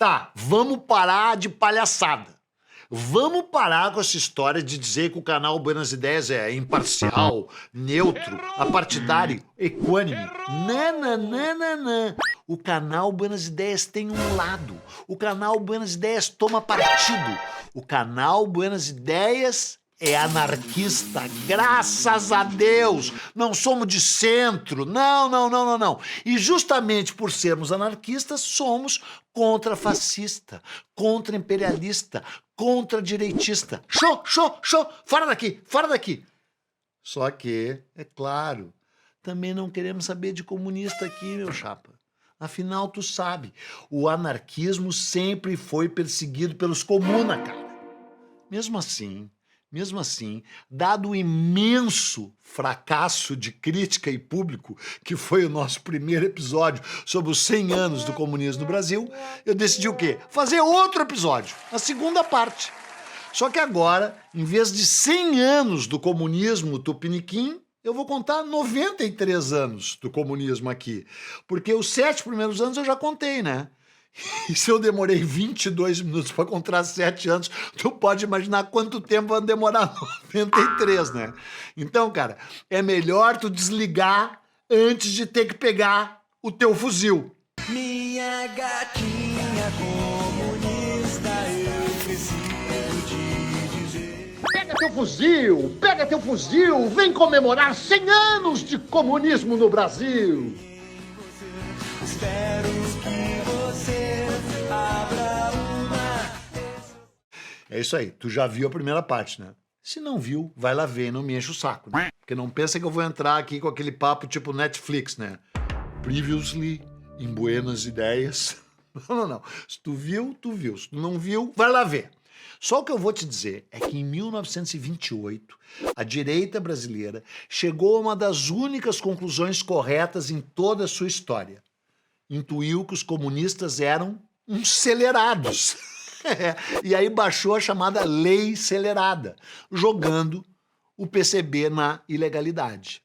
Tá, vamos parar de palhaçada. Vamos parar com essa história de dizer que o canal Buenas Ideias é imparcial, neutro, apartidário, equânime. Não. O canal Buenas Ideias tem um lado. O canal Buenas Ideias toma partido. O canal Buenas Ideias é anarquista, graças a Deus. Não somos de centro, não. E justamente por sermos anarquistas, somos contra-fascista, contra-imperialista, contra-direitista. Show, fora daqui. Só que, é claro, também não queremos saber de comunista aqui, meu chapa. Afinal, tu sabe, o anarquismo sempre foi perseguido pelos comuna, cara. Mesmo assim, dado o imenso fracasso de crítica e público, que foi o nosso primeiro episódio sobre os 100 anos do comunismo no Brasil, eu decidi o quê? Fazer outro episódio, a segunda parte. Só que agora, em vez de 100 anos do comunismo tupiniquim, eu vou contar 93 anos do comunismo aqui. Porque os 7 primeiros anos eu já contei, né? E se eu demorei 22 minutos para contar 7 anos, tu pode imaginar quanto tempo vai demorar 93, né? Então, cara, é melhor tu desligar antes de ter que pegar o teu fuzil. Minha gatinha comunista, eu preciso te dizer. Pega teu fuzil, vem comemorar 100 anos de comunismo no Brasil. Espero que você abra uma. É isso aí, tu já viu a primeira parte, né? Se não viu, vai lá ver, não me enche o saco, né? Porque não pensa que eu vou entrar aqui com aquele papo tipo Netflix, né? Previously, em Buenas Ideias. Não. Se tu viu, tu viu. Se tu não viu, vai lá ver. Só o que eu vou te dizer é que em 1928, a direita brasileira chegou a uma das únicas conclusões corretas em toda a sua história. Intuiu que os comunistas eram uns celerados. E aí baixou a chamada Lei Celerada, jogando o PCB na ilegalidade.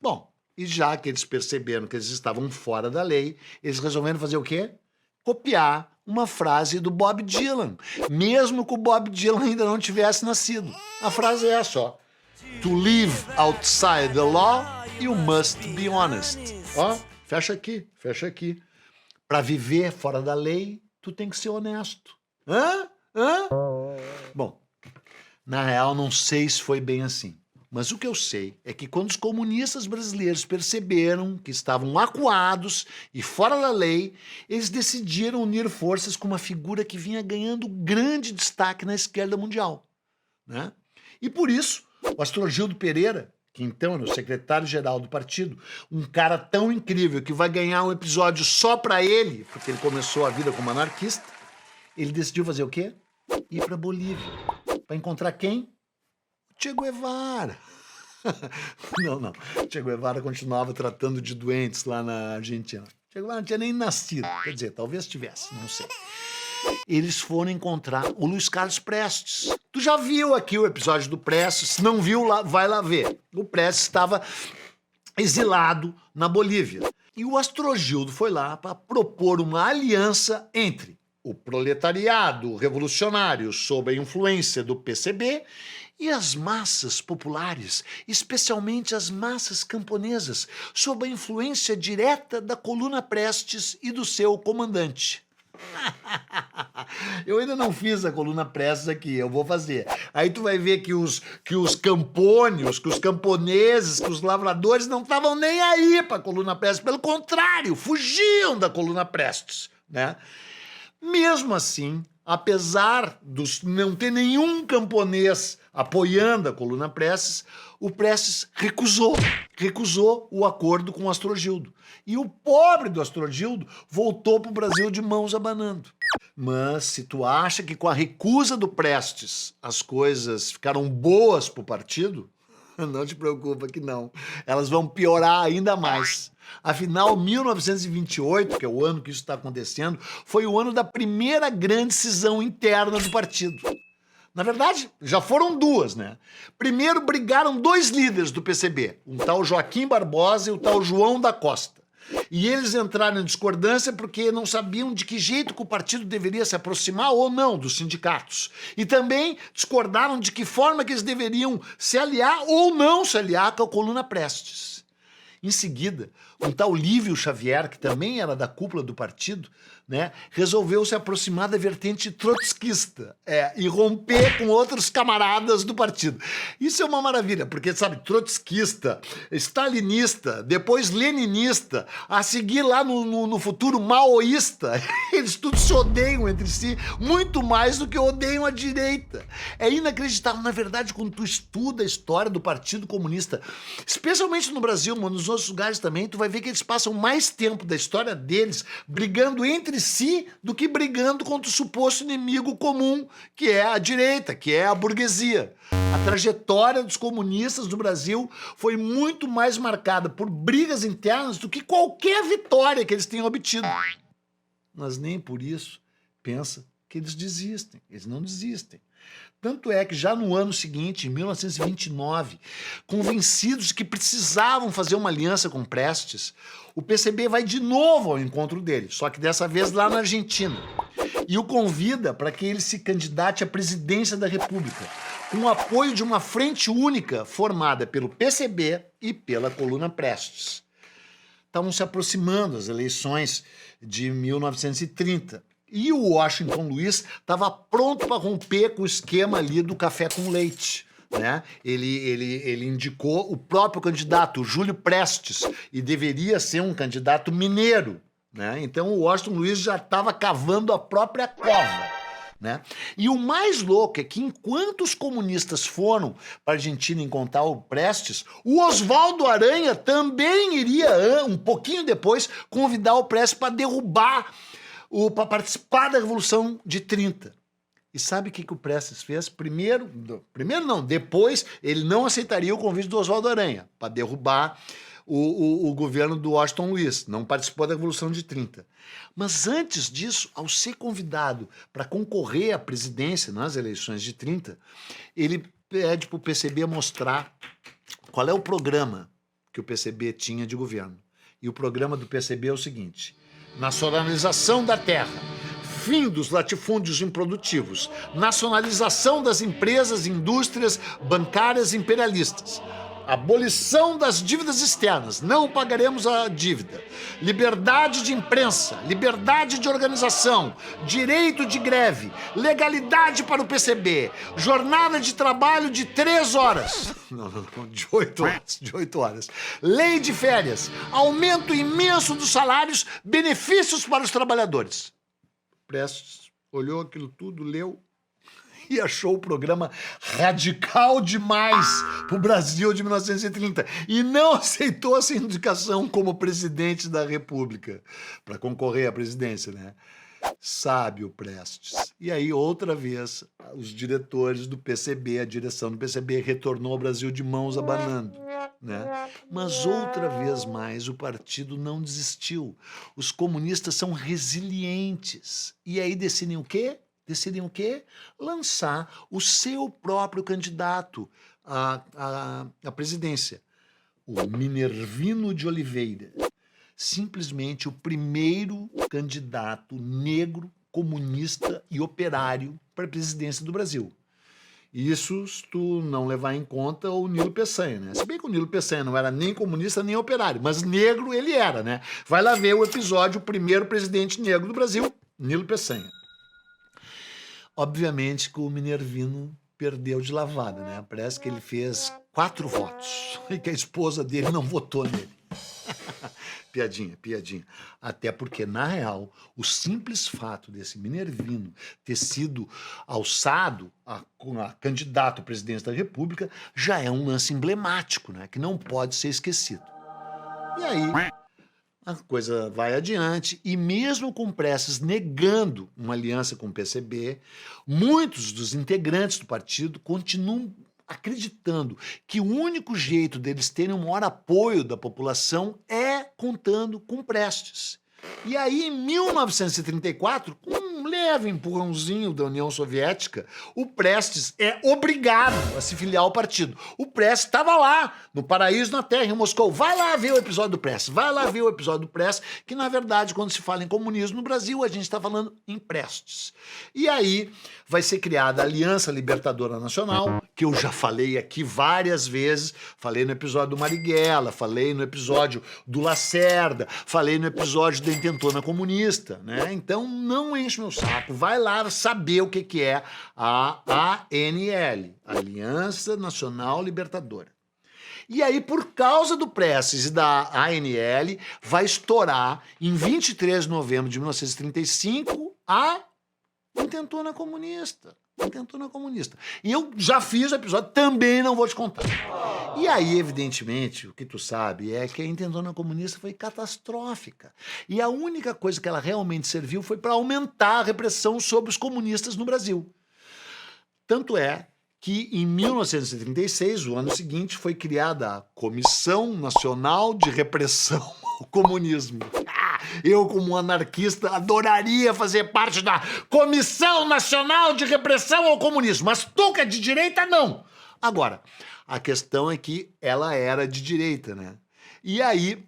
Bom, e já que eles perceberam que eles estavam fora da lei, eles resolveram fazer o quê? Copiar uma frase do Bob Dylan, mesmo que o Bob Dylan ainda não tivesse nascido. A frase é essa, ó. To live outside the law, you must be honest. Ó, fecha aqui. Para viver fora da lei, tu tem que ser honesto. Hã? Bom, na real, não sei se foi bem assim. Mas o que eu sei é que quando os comunistas brasileiros perceberam que estavam acuados e fora da lei, eles decidiram unir forças com uma figura que vinha ganhando grande destaque na esquerda mundial, né? E por isso, o Astrogildo Pereira, que então era o secretário-geral do partido, um cara tão incrível que vai ganhar um episódio só para ele, porque ele começou a vida como anarquista, ele decidiu fazer o quê? Ir para Bolívia. Para encontrar quem? Che Guevara. Não. Che Guevara continuava tratando de doentes lá na Argentina. Che Guevara não tinha nem nascido. Quer dizer, talvez tivesse, não sei. Eles foram encontrar o Luiz Carlos Prestes. Tu já viu aqui o episódio do Prestes? Se não viu, vai lá ver. O Prestes estava exilado na Bolívia. E o Astrogildo foi lá para propor uma aliança entre o proletariado revolucionário sob a influência do PCB e as massas populares, especialmente as massas camponesas, sob a influência direta da Coluna Prestes e do seu comandante. Eu ainda não fiz a Coluna Prestes aqui, eu vou fazer. Aí tu vai ver que os campônios, que os camponeses, que os lavradores não estavam nem aí para a Coluna Prestes, pelo contrário, fugiam da Coluna Prestes, né? Mesmo assim, apesar de não ter nenhum camponês apoiando a Coluna Prestes, o Prestes recusou o acordo com o Astrogildo. E o pobre do Astrogildo voltou para o Brasil de mãos abanando. Mas se tu acha que com a recusa do Prestes as coisas ficaram boas para o partido, não te preocupa que não. Elas vão piorar ainda mais. Afinal, 1928, que é o ano que isso está acontecendo, foi o ano da primeira grande cisão interna do partido. Na verdade, já foram duas, né? Primeiro brigaram dois líderes do PCB, um tal Joaquim Barbosa e o tal João da Costa. E eles entraram em discordância porque não sabiam de que jeito que o partido deveria se aproximar ou não dos sindicatos. E também discordaram de que forma que eles deveriam se aliar ou não se aliar com a Coluna Prestes. Em seguida, um tal Lívio Xavier, que também era da cúpula do partido, né, resolveu se aproximar da vertente trotskista e romper com outros camaradas do partido. Isso é uma maravilha, porque, sabe, trotskista, stalinista, depois leninista, a seguir lá no futuro maoísta, eles todos se odeiam entre si, muito mais do que odeiam a direita. É inacreditável, na verdade, quando tu estuda a história do Partido Comunista, especialmente no Brasil, mas nos outros lugares também, tu vai ver que eles passam mais tempo da história deles brigando entre si do que brigando contra o suposto inimigo comum, que é a direita, que é a burguesia. A trajetória dos comunistas do Brasil foi muito mais marcada por brigas internas do que qualquer vitória que eles tenham obtido. Mas nem por isso pensa que eles desistem. Eles não desistem. Tanto é que já no ano seguinte, em 1929, convencidos de que precisavam fazer uma aliança com Prestes, o PCB vai de novo ao encontro dele, só que dessa vez lá na Argentina, e o convida para que ele se candidate à presidência da República, com o apoio de uma frente única formada pelo PCB e pela Coluna Prestes. Estavam se aproximando as eleições de 1930. E o Washington Luiz estava pronto para romper com o esquema ali do café com leite, né? Ele indicou o próprio candidato, o Júlio Prestes, e deveria ser um candidato mineiro, né? Então o Washington Luiz já estava cavando a própria cova, né? E o mais louco é que enquanto os comunistas foram para a Argentina encontrar o Prestes, o Oswaldo Aranha também iria, um pouquinho depois, convidar o Prestes para derrubar para participar da Revolução de 30. E sabe o que o Prestes fez? Depois ele não aceitaria o convite do Oswaldo Aranha para derrubar o governo do Washington Luiz. Não participou da Revolução de 30. Mas antes disso, ao ser convidado para concorrer à presidência nas eleições de 30, ele pede para o PCB mostrar qual é o programa que o PCB tinha de governo. E o programa do PCB é o seguinte: nacionalização da terra, fim dos latifúndios improdutivos, nacionalização das empresas e indústrias bancárias imperialistas, abolição das dívidas externas, não pagaremos a dívida, liberdade de imprensa, liberdade de organização, direito de greve, legalidade para o PCB, jornada de trabalho de 3 horas, de 8 horas, lei de férias, aumento imenso dos salários, benefícios para os trabalhadores. Prestes olhou aquilo tudo, leu e achou o programa radical demais para o Brasil de 1930 e não aceitou essa indicação como presidente da República para concorrer à presidência, né? Sábio Prestes. E aí, outra vez, os diretores do PCB, a direção do PCB, retornou ao Brasil de mãos abanando, né? Mas outra vez mais, o partido não desistiu. Os comunistas são resilientes. E aí decidem o quê? Lançar o seu próprio candidato à presidência, o Minervino de Oliveira. Simplesmente o primeiro candidato negro, comunista e operário para a presidência do Brasil. Isso se tu não levar em conta o Nilo Peçanha, né? Se bem que o Nilo Peçanha não era nem comunista nem operário, mas negro ele era, né? Vai lá ver o episódio, o primeiro presidente negro do Brasil, Nilo Peçanha. Obviamente que o Minervino perdeu de lavada, né? Parece que ele fez 4 votos e que a esposa dele não votou nele. Piadinha. Até porque, na real, o simples fato desse Minervino ter sido alçado a candidato à presidência da República já é um lance emblemático, né? Que não pode ser esquecido. E aí a coisa vai adiante e mesmo com Prestes negando uma aliança com o PCB, muitos dos integrantes do partido continuam acreditando que o único jeito deles terem o maior apoio da população é contando com Prestes. E aí, em 1934, com um leve empurrãozinho da União Soviética, o Prestes é obrigado a se filiar ao partido. O Prestes estava lá, no Paraíso na Terra, em Moscou. Vai lá ver o episódio do Prestes, vai lá ver o episódio do Prestes, que na verdade, quando se fala em comunismo no Brasil, a gente está falando em Prestes. E aí vai ser criada a Aliança Libertadora Nacional, que eu já falei aqui várias vezes, falei no episódio do Marighella, falei no episódio do Lacerda, falei no episódio da Intentona Comunista, né? Então não enche meu saco, vai lá saber o que é a ANL, Aliança Nacional Libertadora. E aí, por causa do Prestes e da ANL, vai estourar, em 23 de novembro de 1935, a Intentona Comunista. Intentona Comunista. E eu já fiz o episódio, também não vou te contar. E aí, evidentemente, o que tu sabe é que a Intentona Comunista foi catastrófica. E a única coisa que ela realmente serviu foi para aumentar a repressão sobre os comunistas no Brasil. Tanto é que em 1936, o ano seguinte, foi criada a Comissão Nacional de Repressão ao Comunismo. Eu, como anarquista, adoraria fazer parte da Comissão Nacional de Repressão ao Comunismo, mas tu que é de direita, não. Agora, a questão é que ela era de direita, né? E aí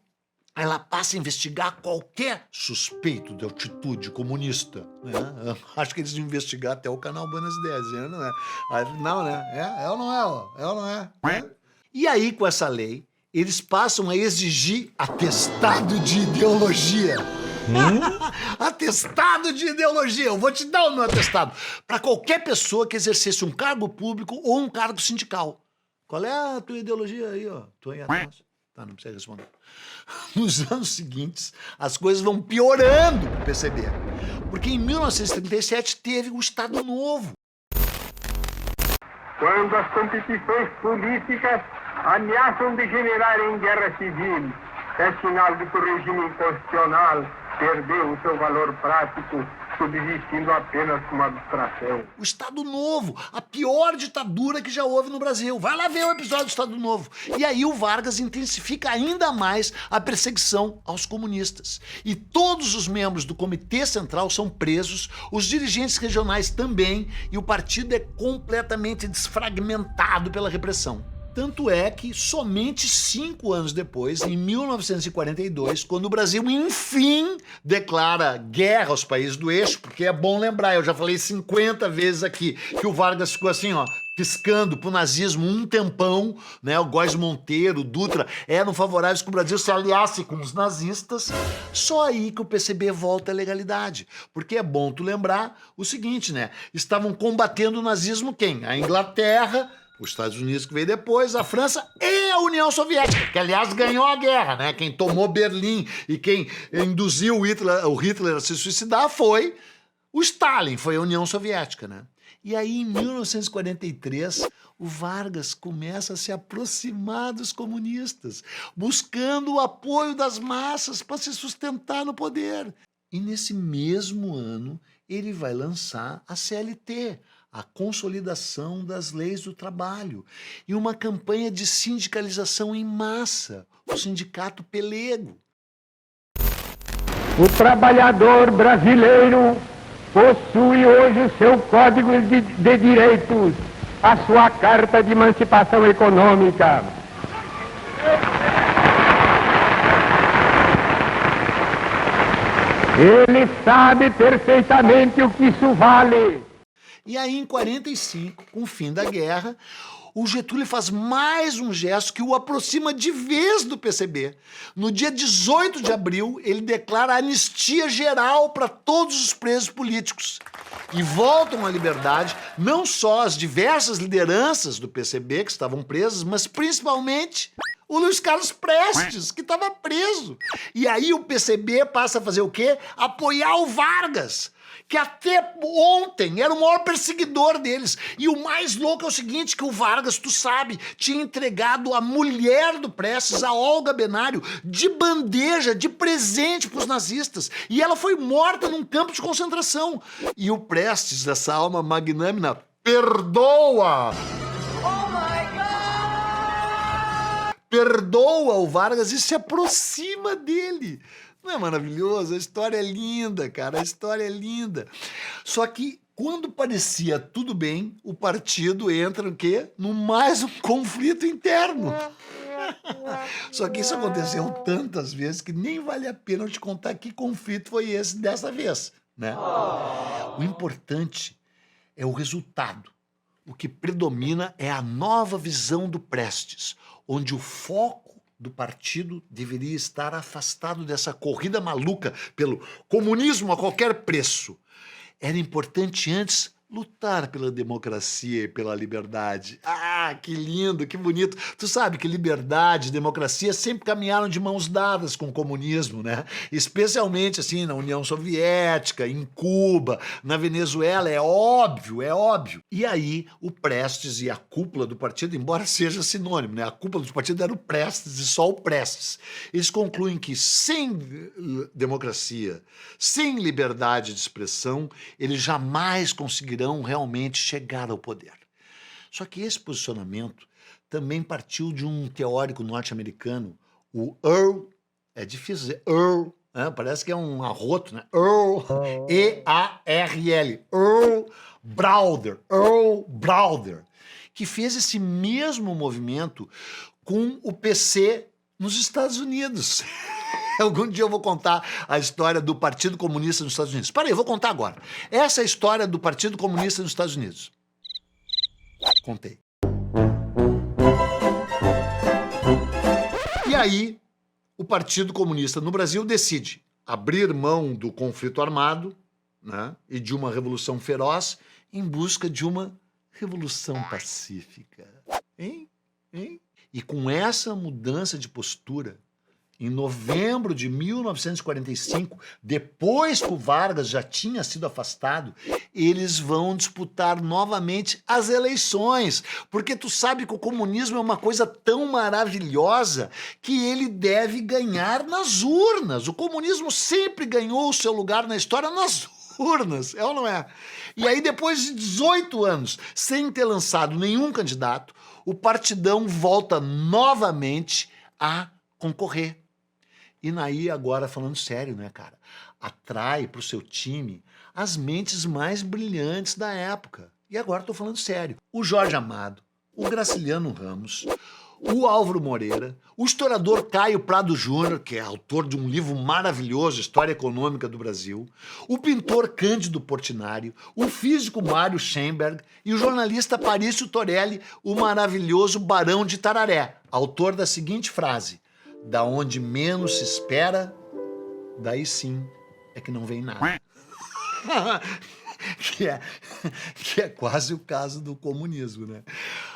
ela passa a investigar qualquer suspeito de atitude comunista, né? Acho que eles iam investigar até o canal Buenas Ideias, né? Não é? Não, né? É ou não é? É ou não é? E aí, com essa lei, eles passam a exigir atestado de ideologia. Atestado de ideologia. Eu vou te dar o meu atestado. Para qualquer pessoa que exercesse um cargo público ou um cargo sindical. Qual é a tua ideologia aí, ó? Tu aí atrás. Tá, não precisa responder. Nos anos seguintes, as coisas vão piorando pro PCB. Porque em 1937 teve o Estado Novo. Quando as competições políticas ameaçam degenerar em guerra civil, é sinal de que o regime inconstitucional perdeu o seu valor prático, subsistindo apenas como abstração. O Estado Novo, a pior ditadura que já houve no Brasil. Vai lá ver o episódio do Estado Novo. E aí o Vargas intensifica ainda mais a perseguição aos comunistas. E todos os membros do Comitê Central são presos, os dirigentes regionais também, e o partido é completamente desfragmentado pela repressão. Tanto é que somente 5 anos depois, em 1942, quando o Brasil, enfim, declara guerra aos países do eixo, porque é bom lembrar, eu já falei 50 vezes aqui, que o Vargas ficou assim, ó, piscando pro nazismo um tempão, né? O Góes Monteiro, o Dutra, eram favoráveis que o Brasil se aliasse com os nazistas. Só aí que o PCB volta à legalidade. Porque é bom tu lembrar o seguinte, né? Estavam combatendo o nazismo quem? A Inglaterra, os Estados Unidos, que veio depois, a França e a União Soviética, que aliás ganhou a guerra, né? Quem tomou Berlim e quem induziu o Hitler a se suicidar foi o Stalin, foi a União Soviética, né? E aí, em 1943, o Vargas começa a se aproximar dos comunistas, buscando o apoio das massas para se sustentar no poder. E nesse mesmo ano, ele vai lançar a CLT, a Consolidação das Leis do Trabalho, e uma campanha de sindicalização em massa, o Sindicato Pelego. O trabalhador brasileiro possui hoje o seu Código de Direitos, a sua Carta de Emancipação Econômica. Ele sabe perfeitamente o que isso vale. E aí, em 45, com o fim da guerra, o Getúlio faz mais um gesto que o aproxima de vez do PCB. No dia 18 de abril, ele declara anistia geral para todos os presos políticos. E voltam à liberdade não só as diversas lideranças do PCB que estavam presas, mas principalmente o Luiz Carlos Prestes, que estava preso. E aí o PCB passa a fazer o quê? Apoiar o Vargas, que até ontem era o maior perseguidor deles. E o mais louco é o seguinte, que o Vargas, tu sabe, tinha entregado a mulher do Prestes, a Olga Benário, de bandeja, de presente para os nazistas. E ela foi morta num campo de concentração. E o Prestes, essa alma magnânima, perdoa! Perdoa o Vargas e se aproxima dele. Não é maravilhoso? A história é linda, cara, a história é linda. Só que quando parecia tudo bem, o partido entra no quê? No mais um conflito interno. Só que isso aconteceu tantas vezes que nem vale a pena eu te contar que conflito foi esse dessa vez, né? O importante é o resultado. O que predomina é a nova visão do Prestes, onde o foco do partido deveria estar afastado dessa corrida maluca pelo comunismo a qualquer preço. Era importante antes lutar pela democracia e pela liberdade. Ah, que lindo, que bonito. Tu sabe que liberdade e democracia sempre caminharam de mãos dadas com o comunismo, né? Especialmente assim na União Soviética, em Cuba, na Venezuela, é óbvio, é óbvio. E aí o Prestes e a cúpula do partido, embora seja sinônimo, né? A cúpula do partido era o Prestes e só o Prestes. Eles concluem que sem democracia, sem liberdade de expressão, eles jamais conseguirão realmente chegar ao poder. Só que esse posicionamento também partiu de um teórico norte-americano, o Earl, é difícil dizer Earl, né? Parece que é um arroto, né? Earl, E-A-R-L, Earl Browder, que fez esse mesmo movimento com o PC nos Estados Unidos. Algum dia eu vou contar a história do Partido Comunista nos Estados Unidos. Peraí, eu vou contar agora. Essa é a história do Partido Comunista nos Estados Unidos. Contei. E aí, o Partido Comunista no Brasil decide abrir mão do conflito armado, né, e de uma revolução feroz em busca de uma revolução pacífica. Hein? E com essa mudança de postura, em novembro de 1945, depois que o Vargas já tinha sido afastado, eles vão disputar novamente as eleições, porque tu sabe que o comunismo é uma coisa tão maravilhosa que ele deve ganhar nas urnas. O comunismo sempre ganhou o seu lugar na história nas urnas, é ou não é? E aí, depois de 18 anos, sem ter lançado nenhum candidato, o partidão volta novamente a concorrer. E Naí, agora falando sério, né, cara? Atrai pro seu time as mentes mais brilhantes da época. E agora tô falando sério. O Jorge Amado, o Graciliano Ramos, o Álvaro Moreira, o historiador Caio Prado Júnior, que é autor de um livro maravilhoso, História Econômica do Brasil, o pintor Cândido Portinari, o físico Mário Schemberg e o jornalista Parício Torelli, o maravilhoso Barão de Tararé, autor da seguinte frase: da onde menos se espera, daí sim é que não vem nada. que é quase o caso do comunismo, né?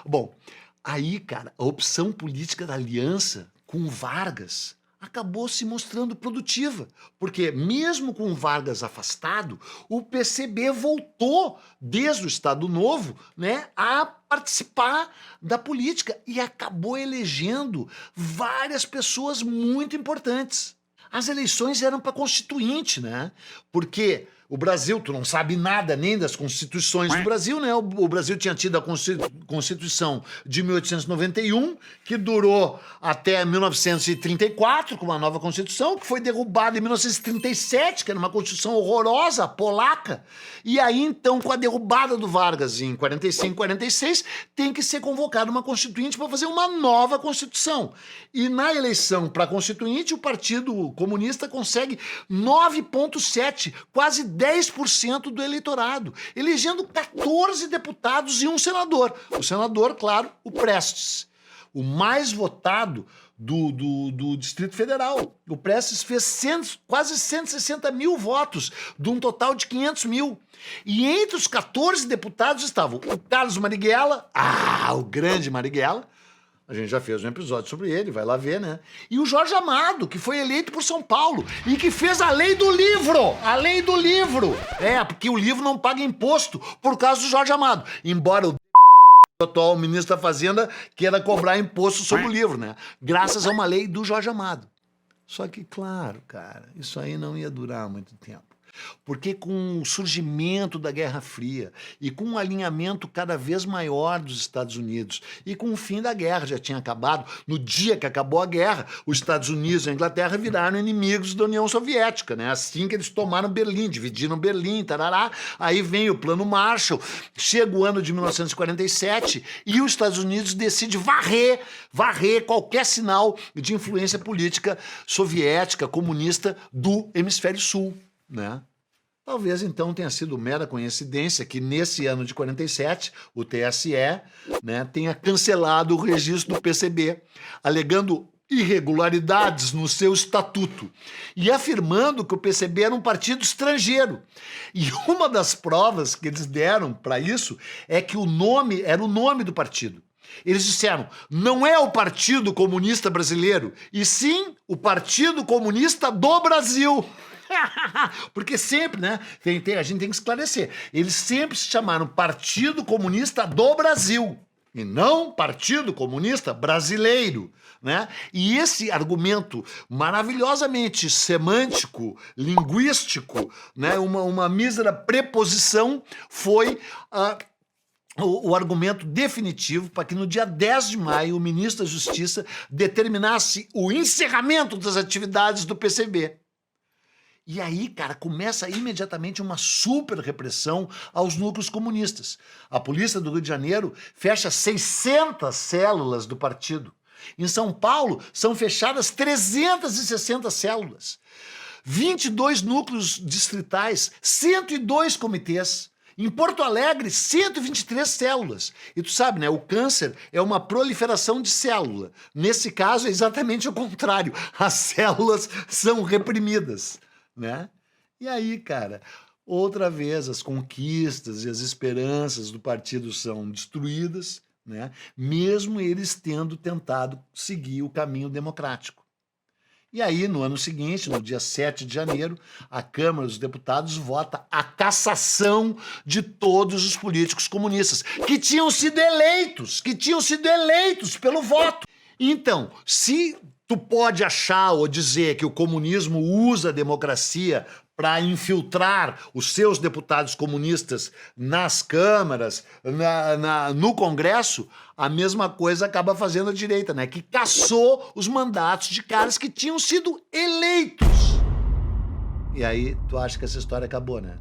Bom, aí, cara, a opção política da aliança com Vargas acabou se mostrando produtiva, porque mesmo com Vargas afastado, o PCB voltou desde o Estado Novo, né, a participar da política e acabou elegendo várias pessoas muito importantes. As eleições eram para constituinte, né? Porque o Brasil, tu não sabe nada nem das constituições do Brasil, né? O Brasil tinha tido a Constituição de 1891, que durou até 1934, com uma nova Constituição, que foi derrubada em 1937, que era uma Constituição horrorosa, polaca. E aí, então, com a derrubada do Vargas em 45, 46, tem que ser convocada uma Constituinte para fazer uma nova Constituição. E na eleição para Constituinte, o Partido Comunista consegue 9,7%, quase 10% do eleitorado, elegendo 14 deputados e um senador. O senador, claro, o Prestes, o mais votado do Distrito Federal. O Prestes fez quase 160 mil votos, de um total de 500 mil. E entre os 14 deputados estavam o Carlos Marighella, o grande Marighella, a gente já fez um episódio sobre ele, vai lá ver, né? E o Jorge Amado, que foi eleito por São Paulo e que fez a lei do livro! A lei do livro! É, porque o livro não paga imposto por causa do Jorge Amado. Embora o atual ministro da Fazenda queira cobrar imposto sobre o livro, né? Graças a uma lei do Jorge Amado. Só que, claro, cara, isso aí não ia durar muito tempo. Porque com o surgimento da Guerra Fria e com um alinhamento cada vez maior dos Estados Unidos e com o fim da guerra, já tinha acabado, no dia que acabou a guerra, os Estados Unidos e a Inglaterra viraram inimigos da União Soviética, né? Assim que eles tomaram Berlim, dividiram Berlim, tarará, aí vem o Plano Marshall, chega o ano de 1947 e os Estados Unidos decidem varrer qualquer sinal de influência política soviética, comunista do hemisfério sul, né? Talvez então tenha sido mera coincidência que nesse ano de 47 o TSE, né, tenha cancelado o registro do PCB, alegando irregularidades no seu estatuto e afirmando que o PCB era um partido estrangeiro. E uma das provas que eles deram para isso é que o nome era o nome do partido. Eles disseram, não é o Partido Comunista Brasileiro, e sim o Partido Comunista do Brasil. Porque sempre, né, a gente tem que esclarecer, eles sempre se chamaram Partido Comunista do Brasil e não Partido Comunista Brasileiro, né? E esse argumento maravilhosamente semântico, linguístico, né, uma mísera preposição foi o argumento definitivo para que no dia 10 de maio o ministro da Justiça determinasse o encerramento das atividades do PCB. E aí, cara, começa imediatamente uma super repressão aos núcleos comunistas. A polícia do Rio de Janeiro fecha 600 células do partido. Em São Paulo, são fechadas 360 células. 22 núcleos distritais, 102 comitês. Em Porto Alegre, 123 células. E tu sabe, né? O câncer é uma proliferação de célula. Nesse caso, é exatamente o contrário. As células são reprimidas, né? E aí, cara, outra vez as conquistas e as esperanças do partido são destruídas, né? Mesmo eles tendo tentado seguir o caminho democrático. E aí, no ano seguinte, no dia 7 de janeiro, a Câmara dos Deputados vota a cassação de todos os políticos comunistas que tinham sido eleitos pelo voto. Então, se tu pode achar ou dizer que o comunismo usa a democracia para infiltrar os seus deputados comunistas nas câmaras, no Congresso, a mesma coisa acaba fazendo a direita, né? Que cassou os mandatos de caras que tinham sido eleitos. E aí, tu acha que essa história acabou, né?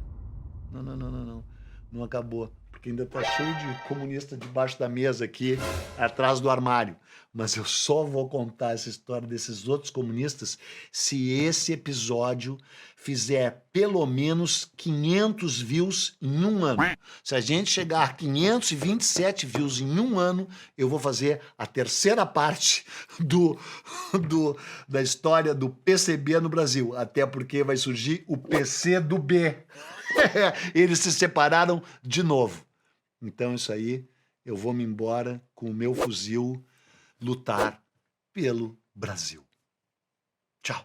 Não. Não acabou. Porque ainda tá cheio de comunista debaixo da mesa aqui, atrás do armário. Mas eu só vou contar essa história desses outros comunistas se esse episódio fizer pelo menos 500 views em um ano. Se a gente chegar a 527 views em um ano, eu vou fazer a terceira parte da história do PCB no Brasil. Até porque vai surgir o PC do B. Eles se separaram de novo. Então isso aí, eu vou me embora com o meu fuzil lutar pelo Brasil. Tchau.